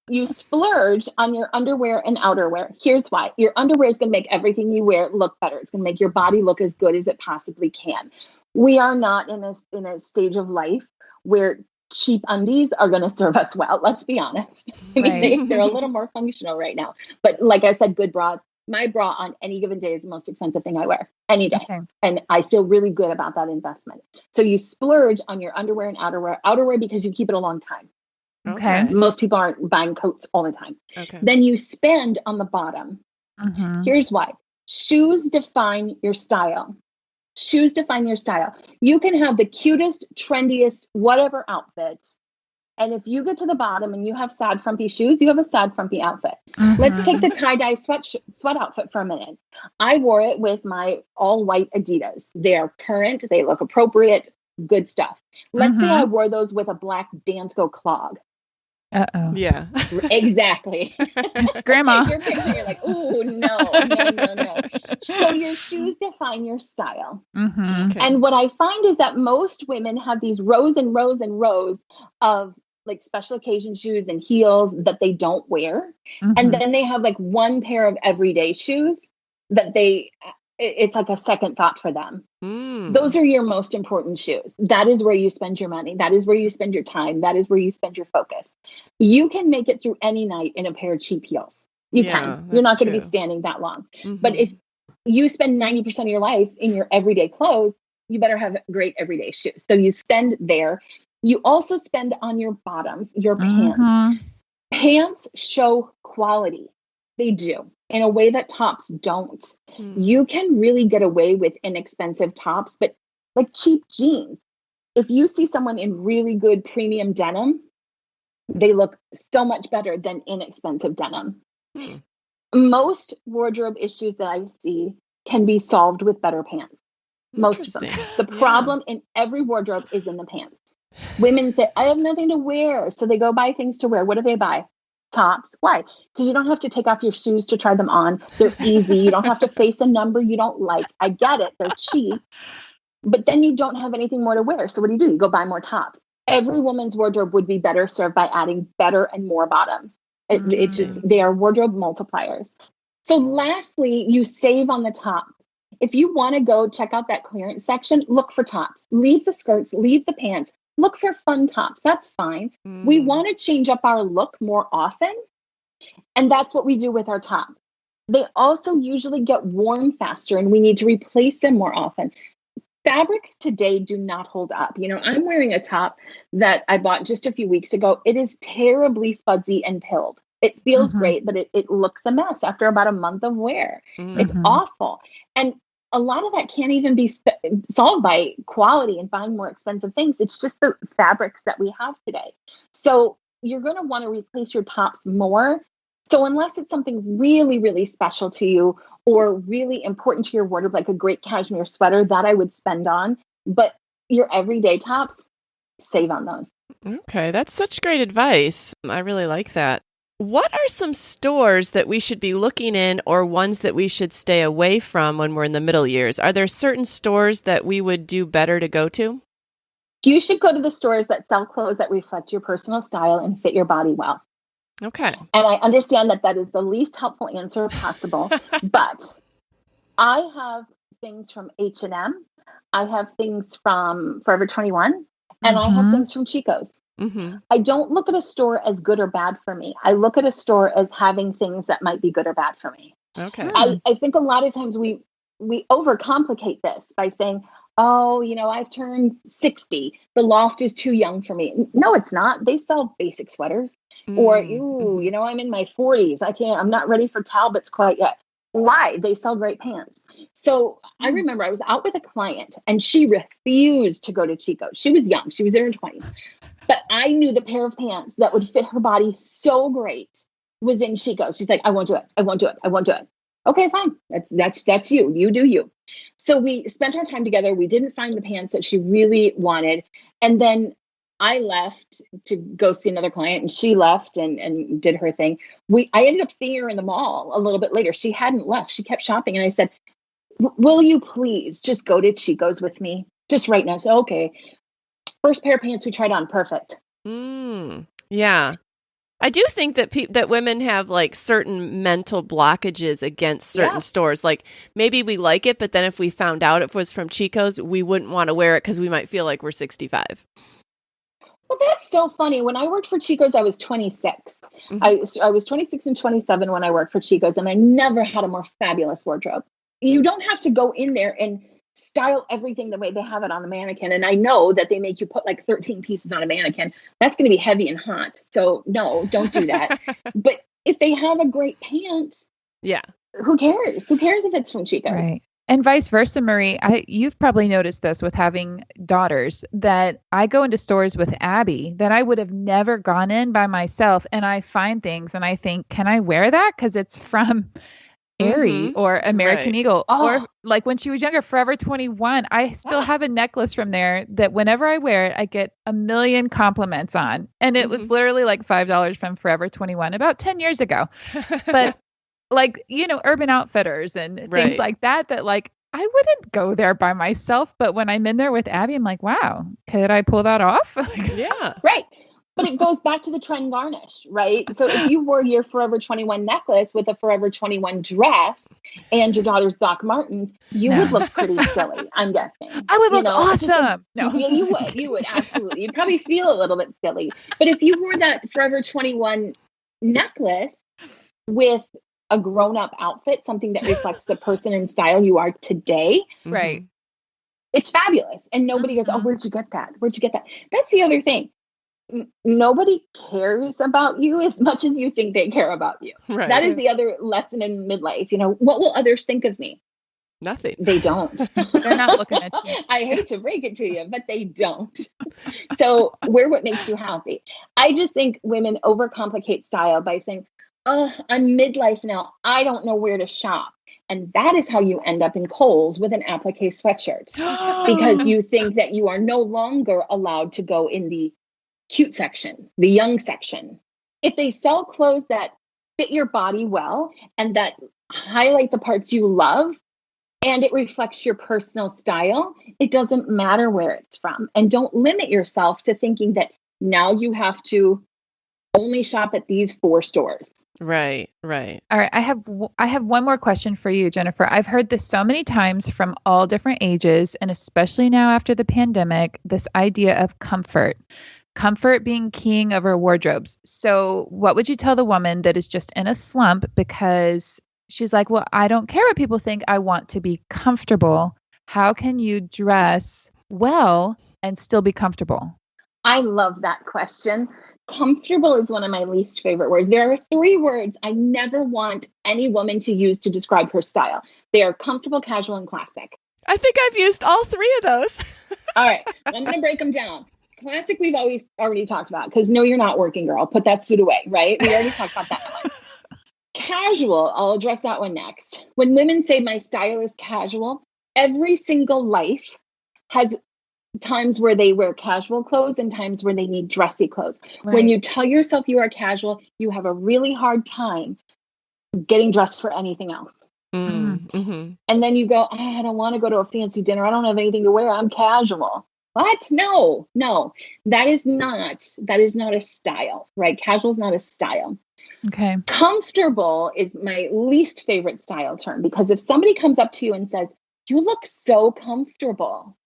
you splurge on your underwear and outerwear. Here's why. Your underwear is going to make everything you wear look better. It's going to make your body look as good as it possibly can. We are not in a stage of life where cheap undies are going to serve us well. Let's be honest. I mean, they're a little more functional right now. But like I said, good bras. My bra on any given day is the most expensive thing I wear any day. Okay. And I feel really good about that investment. So you splurge on your underwear and outerwear because you keep it a long time. Okay. Most people aren't buying coats all the time. Okay. Then you spend on the bottom. Here's why. Shoes define your style. Shoes define your style. You can have the cutest, trendiest, whatever outfit. And if you get to the bottom and you have sad, frumpy shoes, you have a sad, frumpy outfit. Let's take the tie-dye sweat outfit for a minute. I wore it with my all-white Adidas. They are current. They look appropriate. Good stuff. Let's say I wore those with a black Dansko clog. Uh-oh. Yeah. Exactly. Grandma. You're picturing, you're like, ooh, no. So your shoes define your style. Okay. And what I find is that most women have these rows and rows and rows of like special occasion shoes and heels that they don't wear. And then they have like one pair of everyday shoes that it's like a second thought for them. Those are your most important shoes. That is where you spend your money. That is where you spend your time. That is where you spend your focus. You can make it through any night in a pair of cheap heels. You can. You're not going to be standing that long. But if you spend 90% of your life in your everyday clothes, you better have great everyday shoes. So you spend there. You also spend on your bottoms, your pants. Pants show quality. They do, in a way that tops don't. You can really get away with inexpensive tops, but like cheap jeans. If you see someone in really good premium denim, they look so much better than inexpensive denim. Most wardrobe issues that I see can be solved with better pants. Most of them. The problem in every wardrobe is in the pants. Women say, I have nothing to wear. So they go buy things to wear. What do they buy? Tops. Why? Because you don't have to take off your shoes to try them on. They're easy. You don't have to face a number you don't like. I get it. They're cheap. But then you don't have anything more to wear. So what do? You go buy more tops. Every woman's wardrobe would be better served by adding better and more bottoms. They are wardrobe multipliers. So lastly, you save on the top. If you want to go check out that clearance section, look for tops. Leave the skirts, leave the pants. Look for fun tops. That's fine. We want to change up our look more often. And that's what we do with our top. They also usually get worn faster and we need to replace them more often. Fabrics today do not hold up. I'm wearing a top that I bought just a few weeks ago. It is terribly fuzzy and pilled. It feels great, but it looks a mess after about a month of wear. It's awful. And a lot of that can't even be solved by quality and buying more expensive things. It's just the fabrics that we have today. So you're going to want to replace your tops more. So unless it's something really, really special to you or really important to your wardrobe, like a great cashmere sweater, that I would spend on. But your everyday tops, save on those. Okay, that's such great advice. I really like that. What are some stores that we should be looking in or ones that we should stay away from when we're in the middle years? Are there certain stores that we would do better to go to? You should go to the stores that sell clothes that reflect your personal style and fit your body well. Okay. And I understand that is the least helpful answer possible, but I have things from H&M. I have things from Forever 21, and I have things from Chico's. I don't look at a store as good or bad for me. I look at a store as having things that might be good or bad for me. Okay. I think a lot of times we overcomplicate this by saying, oh, I've turned 60. The loft is too young for me. No, it's not. They sell basic sweaters. Or, I'm in my 40s. I'm not ready for Talbots quite yet. Why? They sell great pants. So I remember I was out with a client and she refused to go to Chico's. She was young. She was in her 20s. But I knew the pair of pants that would fit her body so great was in Chico's. She's like, I won't do it. I won't do it. I won't do it. Okay, fine. That's you. You do you. So we spent our time together. We didn't find the pants that she really wanted. And then I left to go see another client and she left and did her thing. I ended up seeing her in the mall a little bit later. She hadn't left. She kept shopping. And I said, will you please just go to Chico's with me? Just right now. So, okay. First pair of pants we tried on, perfect. Yeah. I do think that that women have like certain mental blockages against certain stores. Like maybe we like it, but then if we found out it was from Chico's, we wouldn't want to wear it because we might feel like we're 65. Well, that's so funny. When I worked for Chico's, I was 26. I was 26 and 27 when I worked for Chico's, and I never had a more fabulous wardrobe. You don't have to go in there and style everything the way they have it on the mannequin. And I know that they make you put like 13 pieces on a mannequin. That's going to be heavy and hot. So no, don't do that. But if they have a great pant, yeah, who cares? Who cares if it's from Chico's? Right. And vice versa, Marie. You've probably noticed this with having daughters, that I go into stores with Abby that I would have never gone in by myself. And I find things and I think, can I wear that? Because it's from Aerie or American Eagle. Or like when she was younger, Forever 21. I still have a necklace from there that whenever I wear it, I get a million compliments on. And it was literally like $5 from Forever 21 about 10 years ago. But like, Urban Outfitters and things like that like I wouldn't go there by myself. But when I'm in there with Abby, I'm like, wow, could I pull that off? Yeah. Right. But it goes back to the trend garnish, right? So if you wore your Forever 21 necklace with a Forever 21 dress and your daughter's Doc Martens, you would look pretty silly, I'm guessing. I would look awesome. No, you would absolutely. You'd probably feel a little bit silly. But if you wore that Forever 21 necklace with a grown-up outfit, something that reflects the person and style you are today, right? It's fabulous. And nobody goes, oh, where'd you get that? Where'd you get that? That's the other thing. Nobody cares about you as much as you think they care about you. Right. That is the other lesson in midlife. What will others think of me? Nothing. They don't. They're not looking at you. I hate to break it to you, but they don't. So wear what makes you happy. I just think women overcomplicate style by saying, oh, I'm midlife now. I don't know where to shop. And that is how you end up in Kohl's with an applique sweatshirt because you think that you are no longer allowed to go in the cute section, the young section. If they sell clothes that fit your body well and that highlight the parts you love and it reflects your personal style, it doesn't matter where it's from. And don't limit yourself to thinking that now you have to only shop at these 4 stores. Right. All right. I have one more question for you, Jennifer. I've heard this so many times from all different ages, and especially now after the pandemic, this idea of comfort being king of our wardrobes. So what would you tell the woman that is just in a slump because she's like, well, I don't care what people think. I want to be comfortable. How can you dress well and still be comfortable? I love that question. Comfortable is one of my least favorite words. There are 3 words I never want any woman to use to describe her style. They are comfortable, casual, and classic. I think I've used all 3 of those. All right. I'm going to break them down. Classic, we've already talked about because no, you're not working, girl. Put that suit away, right? We already talked about that one. Casual, I'll address that one next. When women say my style is casual, every single life has times where they wear casual clothes and times where they need dressy clothes. Right. When you tell yourself you are casual, you have a really hard time getting dressed for anything else. Mm-hmm. And then you go, I don't want to go to a fancy dinner. I don't have anything to wear. I'm casual. What? No, that is not a style, right? Casual is not a style. Okay. Comfortable is my least favorite style term because if somebody comes up to you and says, you look so comfortable.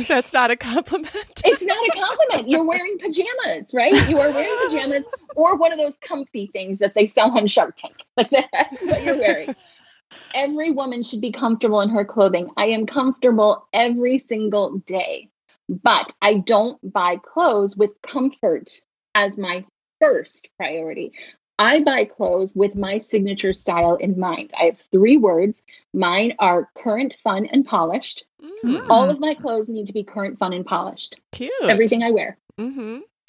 That's not a compliment. It's not a compliment. You're wearing pajamas, right? You are wearing pajamas or one of those comfy things that they sell on Shark Tank. Like that's what you're wearing. Every woman should be comfortable in her clothing. I am comfortable every single day, but I don't buy clothes with comfort as my first priority. I buy clothes with my signature style in mind. I have 3 words. Mine are current, fun, and polished. All of my clothes need to be current, fun, and polished. Cute. Everything I wear.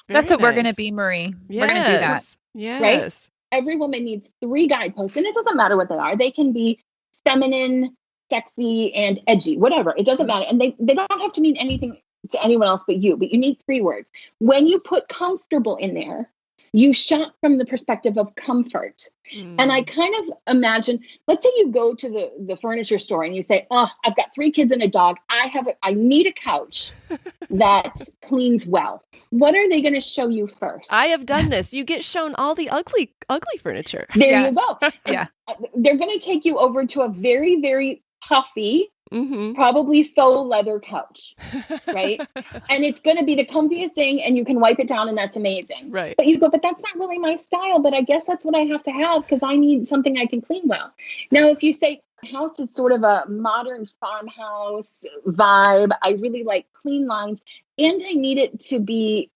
That's what we're going to be, Marie. Yes. We're going to do that. Yes. Right? Every woman needs 3 guideposts, and it doesn't matter what they are. They can be feminine, sexy, and edgy, whatever. It doesn't matter. And they don't have to mean anything to anyone else but you need 3 words. When you put comfortable in there, you shop from the perspective of comfort. And I kind of imagine, let's say you go to the furniture store and you say, oh, I've got 3 kids and a dog. I need a couch that cleans well. What are they going to show you first? I have done this. You get shown all the ugly furniture. There you go. Yeah. They're going to take you over to a very, very puffy, probably faux leather couch, right? And it's going to be the comfiest thing and you can wipe it down and that's amazing. Right. But you go, but that's not really my style, but I guess that's what I have to have because I need something I can clean well. Now, if you say, House is sort of a modern farmhouse vibe. I really like clean lines, and I need it to be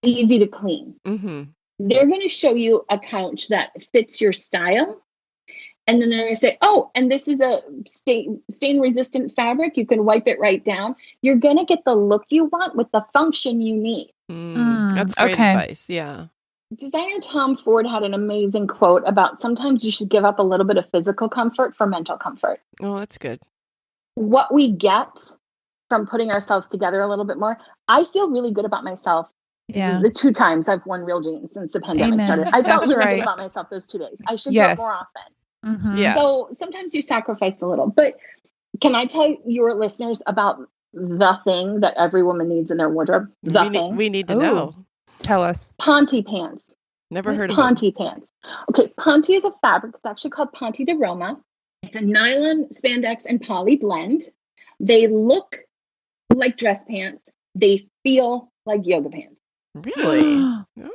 easy to clean. Mm-hmm. They're going to show you a couch that fits your style. And then they're going to say, oh, and this is a stain resistant fabric. You can wipe it right down. You're going to get the look you want with the function you need. That's great advice. Yeah. Designer Tom Ford had an amazing quote about sometimes you should give up a little bit of physical comfort for mental comfort. Oh, that's good. What we get from putting ourselves together a little bit more, I feel really good about myself. Yeah. The 2 times I've worn real jeans since the pandemic started. I felt really good about myself those 2 days. I should do it more often. Mm-hmm. Yeah. So sometimes you sacrifice a little. But can I tell your listeners about the thing that every woman needs in their wardrobe? We need to know. Tell us. Ponte pants. Never heard of Ponte pants. Okay, Ponte is a fabric. It's actually called Ponte de Roma. It's a nylon, spandex, and poly blend. They look like dress pants. They feel like yoga pants. Really?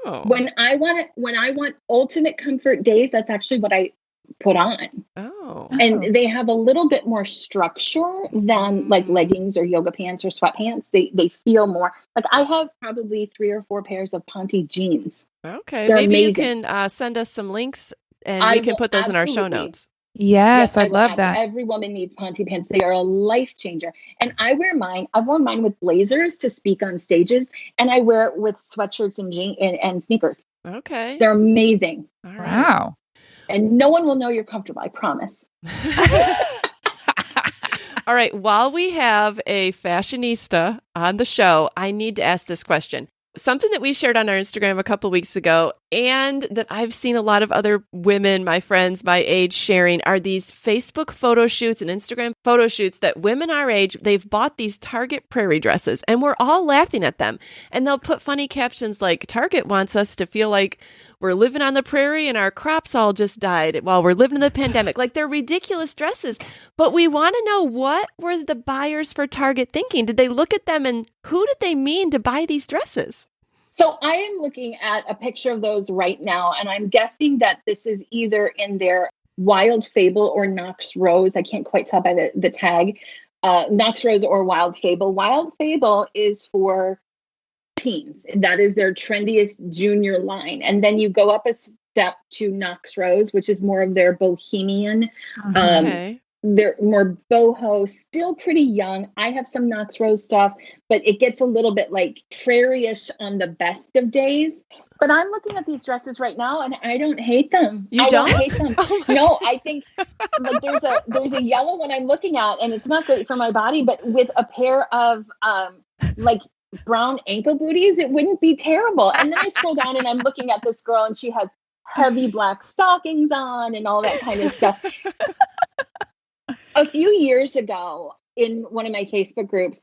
Oh. When I want ultimate comfort days, that's actually what I put on. Oh. And they have a little bit more structure than like leggings or yoga pants or sweatpants. They feel more like I have probably 3 or 4 pairs of Ponte jeans. Okay. They're Maybe amazing. you can send us some links and we can put those in our show notes. Yes, I love that. Every woman needs Ponte pants. They are a life changer. And I wear mine. I've worn mine with blazers to speak on stages, and I wear it with sweatshirts and sneakers. Okay. They're amazing. All right. Wow. And no one will know you're comfortable, I promise. All right. While we have a fashionista on the show, I need to ask this question. Something that we shared on our Instagram a couple weeks ago, and that I've seen a lot of other women, my friends, my age, sharing, are these Facebook photo shoots and Instagram photo shoots that women our age, they've bought these Target prairie dresses, and we're all laughing at them. And they'll put funny captions like, Target wants us to feel like we're living on the prairie and our crops all just died while we're living in the pandemic. Like, they're ridiculous dresses. But we want to know, what were the buyers for Target thinking? Did they look at them and who did they mean to buy these dresses? So I am looking at a picture of those right now, and I'm guessing that this is either in their Wild Fable or Knox Rose. I can't quite tell by the tag. Knox Rose or Wild Fable. Wild Fable is for teens. That is their trendiest junior line. And then you go up a step to Knox Rose, which is more of their bohemian. Okay. They're more boho, still pretty young. I have some Knox Rose stuff, but it gets a little bit like prairie-ish on the best of days. But I'm looking at these dresses right now, and I don't hate them. You don't hate them. No, I think like there's a yellow one I'm looking at, and it's not great for my body. But with a pair of like brown ankle booties, it wouldn't be terrible. And then I scroll down, and I'm looking at this girl, and she has heavy black stockings on and all that kind of stuff. A few years ago, in one of my Facebook groups,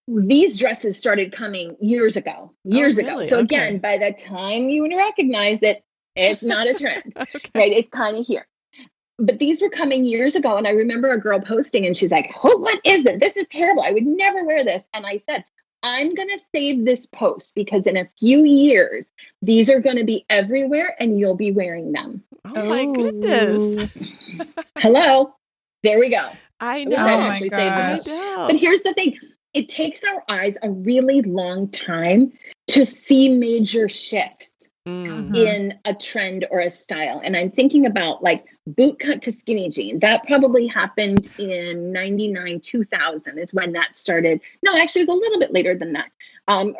these dresses started coming years ago. So again, by the time you recognize it, it's not a trend, right? It's kind of here. But these were coming years ago. And I remember a girl posting, and she's like, oh, what is it? This is terrible. I would never wear this. And I said, I'm going to save this post because in a few years, these are going to be everywhere and you'll be wearing them. Oh my goodness. Hello. There we go. I know. But here's the thing. It takes our eyes a really long time to see major shifts in a trend or a style. And I'm thinking about like boot cut to skinny jean. That probably happened in 99, 2000 is when that started. No, actually it was a little bit later than that.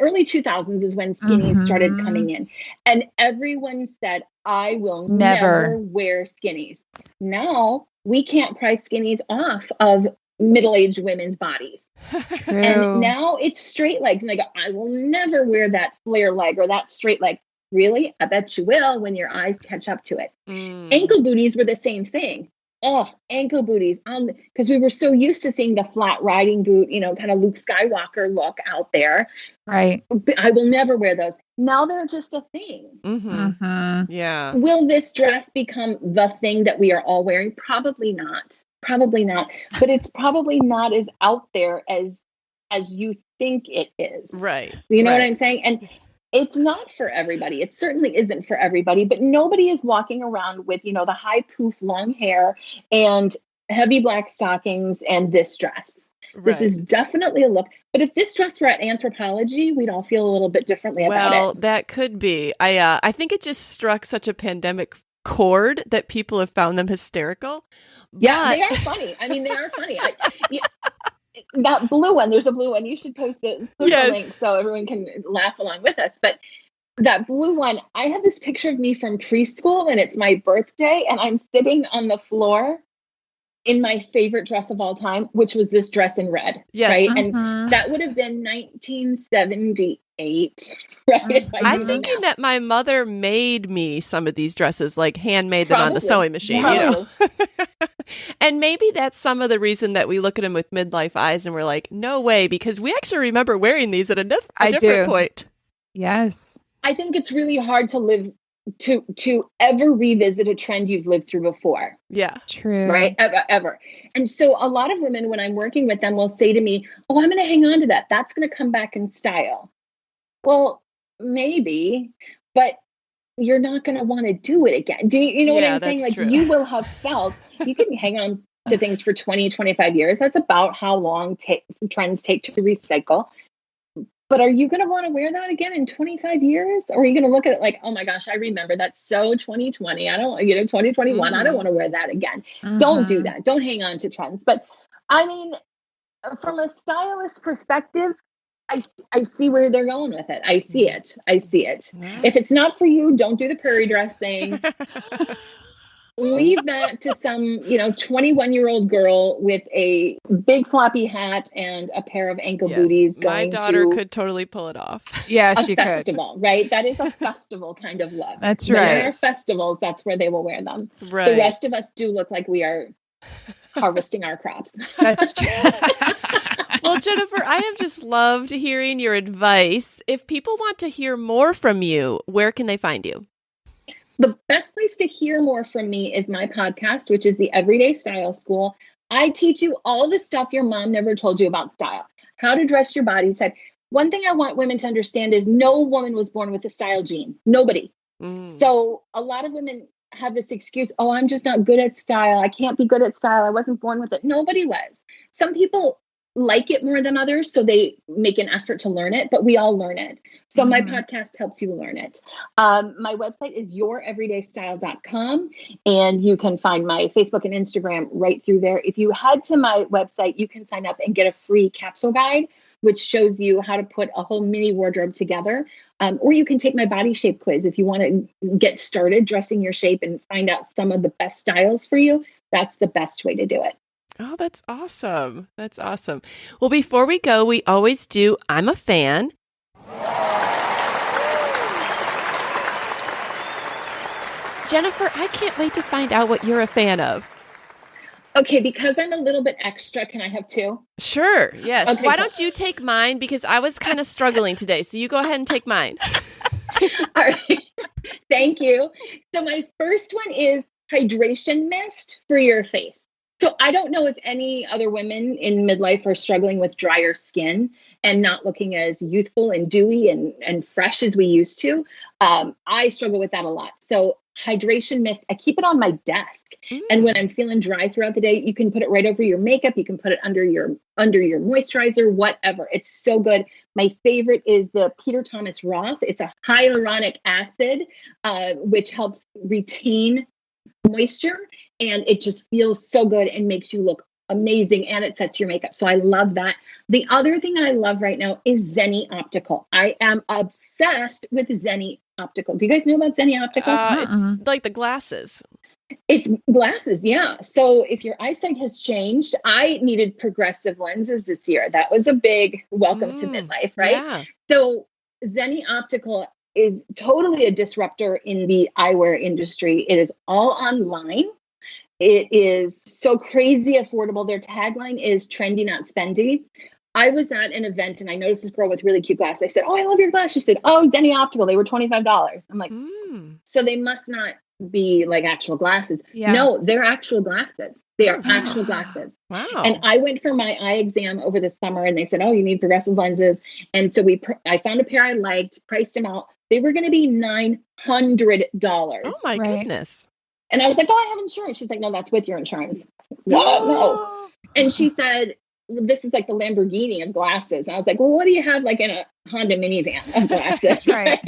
Early 2000s is when skinnies started coming in. And everyone said, I will never wear skinnies. Now we can't price skinnies off of middle-aged women's bodies. And now it's straight legs. And they go, I will never wear that flare leg or that straight leg. Really? I bet you will when your eyes catch up to it. Ankle booties were the same thing. Oh, ankle booties. Because we were so used to seeing the flat riding boot, kind of Luke Skywalker look out there. Right. I will never wear those. Now they're just a thing. Yeah. Will this dress become the thing that we are all wearing? Probably not. But it's probably not as out there as you think it is. Right. You know what I'm saying? And it's not for everybody. It certainly isn't for everybody, but nobody is walking around with, the high poof long hair and heavy black stockings and this dress. This is definitely a look. But if this dress were at Anthropologie, we'd all feel a little bit differently about it. Well, that could be. I think it just struck such a pandemic chord that people have found them hysterical. Yeah, they are funny. I mean, they are funny. That blue one, there's a blue one. You should post the link so everyone can laugh along with us. But that blue one, I have this picture of me from preschool and it's my birthday and I'm sitting on the floor in my favorite dress of all time, which was this dress in red. Yes. Right. And that would have been 1978. Right. I'm thinking that my mother made me some of these dresses, like handmade them on the sewing machine, you know? And maybe that's some of the reason that we look at them with midlife eyes and we're like, no way, because we actually remember wearing these at a different point. Yes. I think it's really hard to live to ever revisit a trend you've lived through before. Yeah. True. Right. Ever. And so a lot of women, when I'm working with them, will say to me, oh, I'm going to hang on to that. That's going to come back in style. Well, maybe, but you're not going to want to do it again. Do you know what I'm saying? Like true. You will have felt, you can hang on to things for 20, 25 years. That's about how long trends take to recycle. But are you going to want to wear that again in 25 years? Or are you going to look at it like, oh my gosh, I remember that's so 2020. I don't, 2021, I don't want to wear that again. Don't do that. Don't hang on to trends. But I mean, from a stylist perspective, I see where they're going with it. I see it. Wow. If it's not for you, don't do the prairie dress thing. Leave that to some, 21-year-old girl with a big floppy hat and a pair of ankle booties. My daughter could totally pull it off. Yeah, she could. Festival, right? That is a festival kind of look. That's right. When there are festivals, that's where they will wear them. Right. The rest of us do look like we are harvesting our crops. That's true. Well, Jennifer, I have just loved hearing your advice. If people want to hear more from you, where can they find you? The best place to hear more from me is my podcast, which is the Everyday Style School. I teach you all the stuff your mom never told you about style, how to dress your body type. One thing I want women to understand is no woman was born with a style gene. Nobody. So a lot of women have this excuse, oh, I'm just not good at style. I can't be good at style. I wasn't born with it. Nobody was. Some people like it more than others, so they make an effort to learn it, but we all learn it. So my podcast helps you learn it. My website is youreverydaystyle.com, and you can find my Facebook and Instagram right through there. If you head to my website, you can sign up and get a free capsule guide, which shows you how to put a whole mini wardrobe together. Or you can take my body shape quiz if you want to get started dressing your shape and find out some of the best styles for you. That's the best way to do it. Oh, that's awesome. That's awesome. Well, before we go, we always do I'm a fan. Jennifer, I can't wait to find out what you're a fan of. Okay, because I'm a little bit extra, can I have two? Sure, yes. Okay, Why don't you take mine? Because I was kind of struggling today. So you go ahead and take mine. All right. Thank you. So my first one is hydration mist for your face. So I don't know if any other women in midlife are struggling with drier skin and not looking as youthful and dewy and fresh as we used to. I struggle with that a lot. So hydration mist, I keep it on my desk. And when I'm feeling dry throughout the day, you can put it right over your makeup. You can put it under your moisturizer, whatever. It's so good. My favorite is the Peter Thomas Roth. It's a hyaluronic acid, which helps retain moisture. And it just feels so good and makes you look amazing, and it sets your makeup. So I love that. The other thing I love right now is Zenni Optical. I am obsessed with Zenni Optical. Do you guys know about Zenni Optical? It's like the glasses. It's glasses, yeah. So if your eyesight has changed, I needed progressive lenses this year. That was a big welcome to midlife, right? Yeah. So Zenni Optical is totally a disruptor in the eyewear industry. It is all online. It is so crazy affordable. Their tagline is trendy, not spendy. I was at an event and I noticed this girl with really cute glasses. I said, oh, I love your glasses. She said, oh, Zenni Optical. They were $25. I'm like, so they must not be like actual glasses. Yeah. No, they're actual glasses. They are actual glasses. Wow. And I went for my eye exam over the summer and they said, oh, you need progressive lenses. And so I found a pair I liked, priced them out. They were going to be $900. Oh my goodness. And I was like, oh, I have insurance. She's like, no, that's with your insurance. What? No. And she said, well, this is like the Lamborghini of glasses. And I was like, well, what do you have like in a Honda minivan of glasses? Right.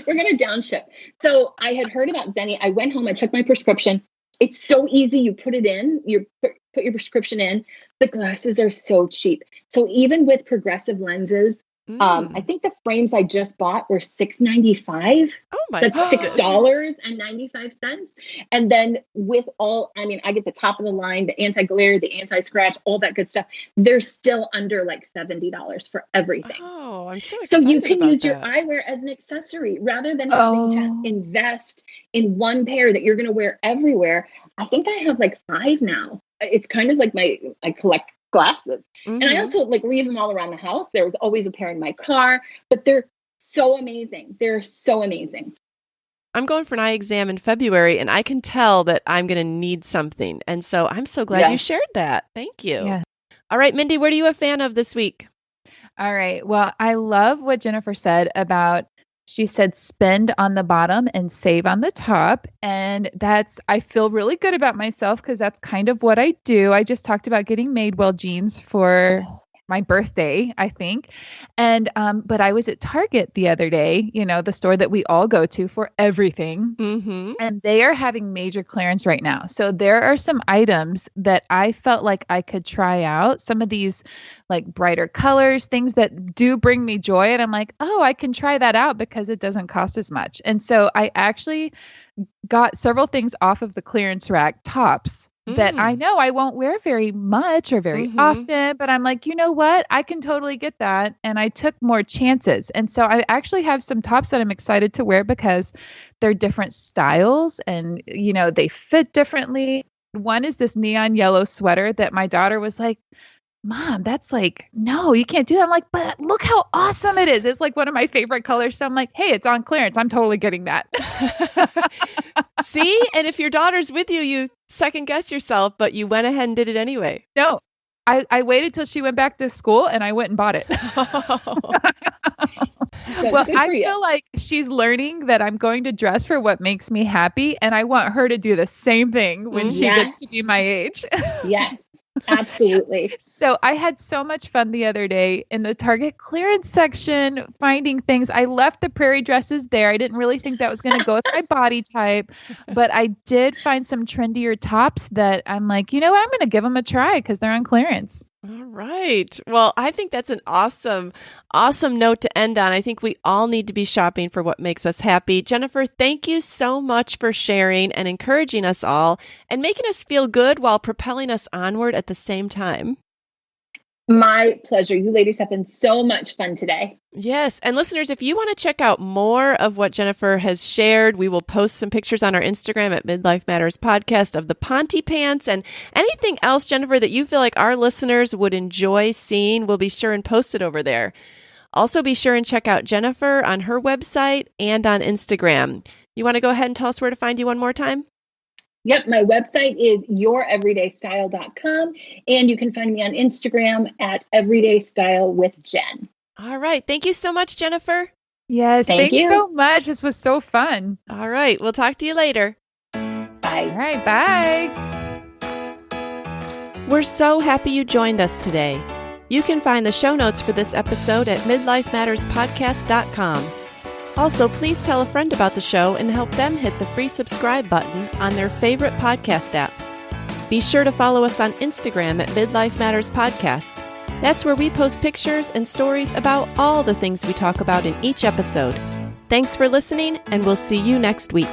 We're going to downshift. So I had heard about Zenni. I went home, I took my prescription. It's so easy. You put it in, you put your prescription in. The glasses are so cheap. So even with progressive lenses, I think the frames I just bought were $6.95. Oh my That's God. $6.95. And then with all, I mean, I get the top of the line, the anti-glare, the anti-scratch, all that good stuff. They're still under like $70 for everything. Oh, I'm so So excited you can about use your that. eyewear as an accessory rather than having to invest in one pair that you're going to wear everywhere. I think I have like 5 now. It's kind of like I collect glasses. And I also like leave them all around the house. There was always a pair in my car, but they're so amazing. They're so amazing. I'm going for an eye exam in February, and I can tell that I'm going to need something. And so I'm so glad you shared that. Thank you. Yeah. All right, Mindy, what are you a fan of this week? All right. Well, I love what Jennifer said about, she said, spend on the bottom and save on the top. And I feel really good about myself because that's kind of what I do. I just talked about getting Madewell jeans for my birthday, I think. And, but I was at Target the other day, the store that we all go to for everything. And they are having major clearance right now. So there are some items that I felt like I could try out. Some of these like brighter colors, things that do bring me joy. And I'm like, oh, I can try that out because it doesn't cost as much. And so I actually got several things off of the clearance rack, tops that I know I won't wear very much or very often, but I'm like, you know what? I can totally get that. And I took more chances. And so I actually have some tops that I'm excited to wear because they're different styles and, they fit differently. One is this neon yellow sweater that my daughter was like, Mom, that's like, no, you can't do that. I'm like, but look how awesome it is. It's like one of my favorite colors. So I'm like, hey, it's on clearance. I'm totally getting that. See? And if your daughter's with you, you second guess yourself, but you went ahead and did it anyway. No, I waited till she went back to school and I went and bought it. Well, I feel like she's learning that I'm going to dress for what makes me happy. And I want her to do the same thing when she gets to be my age. Yes. Absolutely. So I had so much fun the other day in the Target clearance section, finding things. I left the prairie dresses there. I didn't really think that was going to go with my body type, but I did find some trendier tops that I'm like, you know what? I'm going to give them a try because they're on clearance. All right. Well, I think that's an awesome note to end on. I think we all need to be shopping for what makes us happy. Jennifer, thank you so much for sharing and encouraging us all and making us feel good while propelling us onward at the same time. My pleasure. You ladies have been so much fun today. Yes. And listeners, if you want to check out more of what Jennifer has shared, we will post some pictures on our Instagram at Midlife Matters Podcast of the Ponte pants and anything else, Jennifer, that you feel like our listeners would enjoy seeing. We'll be sure and post it over there. Also, be sure and check out Jennifer on her website and on Instagram. You want to go ahead and tell us where to find you one more time? Yep, my website is youreverydaystyle.com, and you can find me on Instagram at everydaystylewithjen. All right. Thank you so much, Jennifer. Yes, Thank you so much. This was so fun. All right. We'll talk to you later. Bye. All right, bye. We're so happy you joined us today. You can find the show notes for this episode at midlifematterspodcast.com. Also, please tell a friend about the show and help them hit the free subscribe button on their favorite podcast app. Be sure to follow us on Instagram at Midlife Matters Podcast. That's where we post pictures and stories about all the things we talk about in each episode. Thanks for listening, and we'll see you next week.